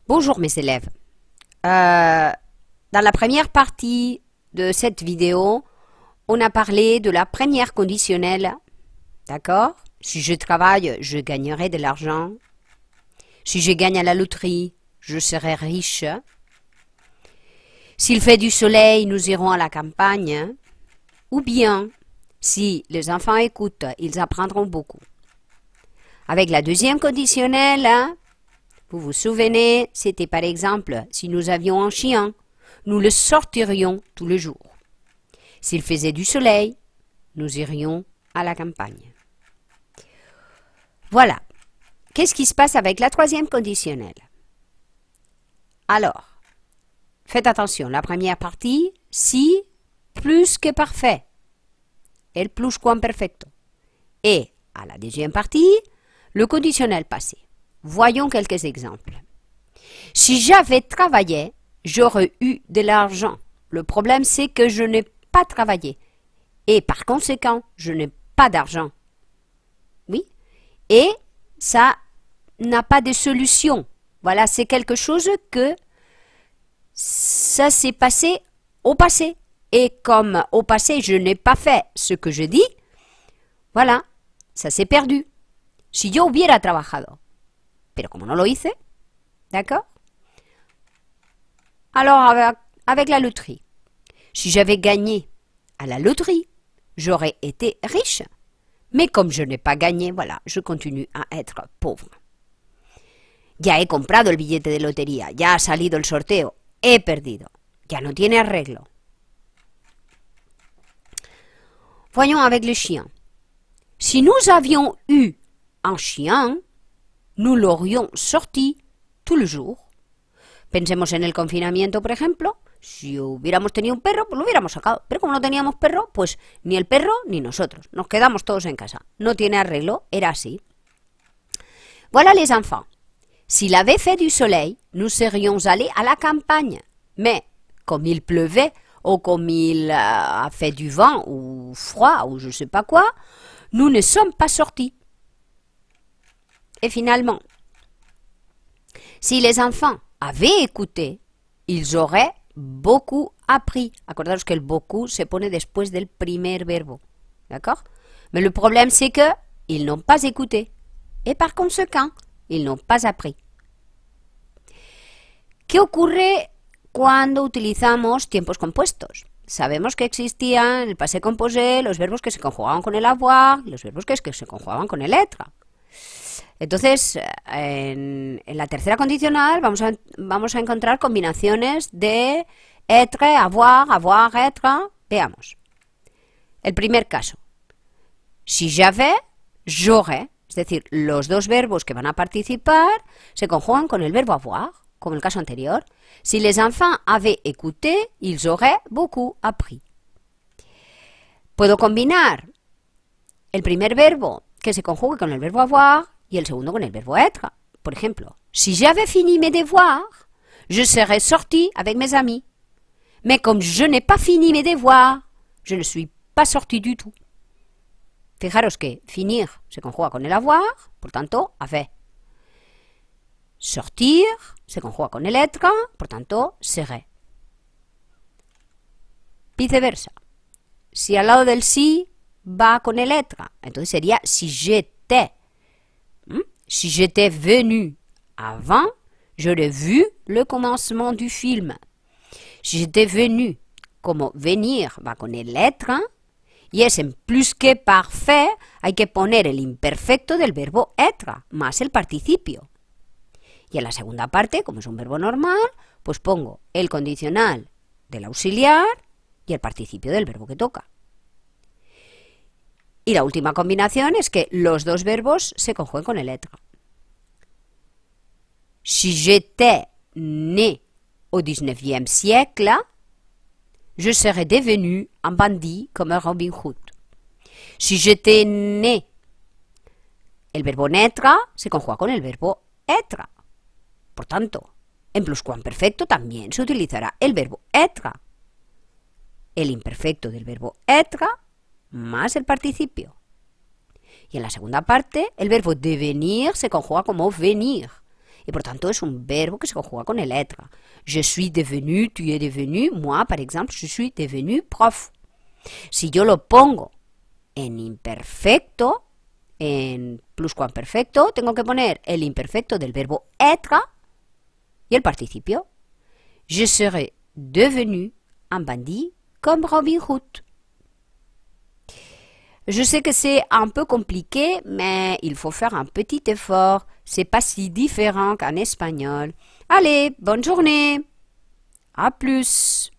Bonjour mes élèves. Dans la première partie de cette vidéo, on a parlé de la première conditionnelle. D'accord? Si je travaille, je gagnerai de l'argent. Si je gagne à la loterie, je serai riche. S'il fait du soleil, nous irons à la campagne. Ou bien, si les enfants écoutent, ils apprendront beaucoup. Avec la deuxième conditionnelle, vous vous souvenez, c'était par exemple, si nous avions un chien, nous le sortirions tous les jours. S'il faisait du soleil, nous irions à la campagne. Voilà. Qu'est-ce qui se passe avec la troisième conditionnelle? Alors, faites attention, la première partie, si plus que parfait, el pluscuamperfecto. Et à la deuxième partie, le conditionnel passé. Voyons quelques exemples. Si j'avais travaillé, j'aurais eu de l'argent. Le problème, c'est que je n'ai pas travaillé. Et par conséquent, je n'ai pas d'argent. Oui. Et ça n'a pas de solution. Voilà, c'est quelque chose que ça s'est passé au passé. Et comme au passé, je n'ai pas fait ce que je dis, voilà, ça s'est perdu. Si yo hubiera trabajado. Pero como no lo hice, d'accord? Alors, avec la loterie, si j'avais gagné à la loterie, j'aurais été riche. Mais comme je n'ai pas gagné, voilà, je continue à être pauvre. Ya he comprado el billete de lotería, ya ha salido el sorteo, he perdido, ya no tiene arreglo. Voyons avec le chien. Si nous avions eu un chien, nous l'aurions sorti tous les jours. Pensemos en el confinamiento, por ejemplo. Si hubiéramos tenido un perro, pues lo hubiéramos sacado. Pero como no teníamos perro, pues ni el perro ni nosotros. Nos quedamos todos en casa. No tiene arreglo, era así. Voilà les enfants. S'il avait fait du soleil, nous serions allés à la campagne. Mais comme il pleuvait, ou comme il a fait du vent, ou froid, ou je ne sais pas quoi, nous ne sommes pas sortis. Et finalement, si les enfants avaient écouté, ils auraient beaucoup appris. Acordaros que el beaucoup se pone después del primer verbo. D'accord? Mais le problème, c'est que ils n'ont pas écouté. Et par conséquent, ils n'ont pas appris. ¿Qué ocurre cuando utilizamos tiempos compuestos? Sabemos que existían en el passé composé los verbos que se conjugaban con el avoir y los verbos que se conjugaban con el être. Entonces, en la tercera condicional vamos a encontrar combinaciones de être, avoir, avoir, être. Veamos. El primer caso. Si j'avais, j'aurais. Es decir, los dos verbos que van a participar se conjugan con el verbo avoir, como el caso anterior. Si les enfants avaient écouté, ils auraient beaucoup appris. Puedo combinar el primer verbo que se conjugue con el verbo avoir y el segundo con el verbo être. Por ejemplo, si j'avais fini mes devoirs, je serais sorti avec mes amis. Mais comme je n'ai pas fini mes devoirs, je ne suis pas sorti du tout. Fijaros que finir se conjuga con el avoir, por tanto, avait. Sortir se conjuga con el être, por tanto, serait. Viceversa. Si al lado del si va con el être, entonces sería si j'étais. Si j'étais venu avant, j'aurais vu le commencement du film. Si j'étais venu, como venir va con el être, y es en plus que parfait, hay que poner el imperfecto del verbo être, más el participio. Y en la segunda parte, como es un verbo normal, pues pongo el condicional del auxiliar y el participio del verbo que toca. Y la última combinación es que los dos verbos se conjuguen con el être. Si j'étais né au 19e siècle, je serais devenu un bandit comme un Robin Hood. Si j'étais né, el verbo naître se conjuga con el verbo être. Por tanto, en pluscuamperfecto también se utilizará el verbo être. El imperfecto del verbo être más el participio. Y en la segunda parte, el verbo devenir se conjuga como venir. y por tanto es un verbo que se conjuga con el être. Je suis devenu, tu es devenu, moi par exemple, je suis devenu prof. Si yo lo pongo en imperfecto, en pluscuamperfecto, tengo que poner el imperfecto del verbo être y el participio. Je serai devenu un bandit comme Robin Hood. Je sais que c'est un peu compliqué, mais il faut faire un petit effort. C'est pas si différent qu'en espagnol. Allez, bonne journée. À plus.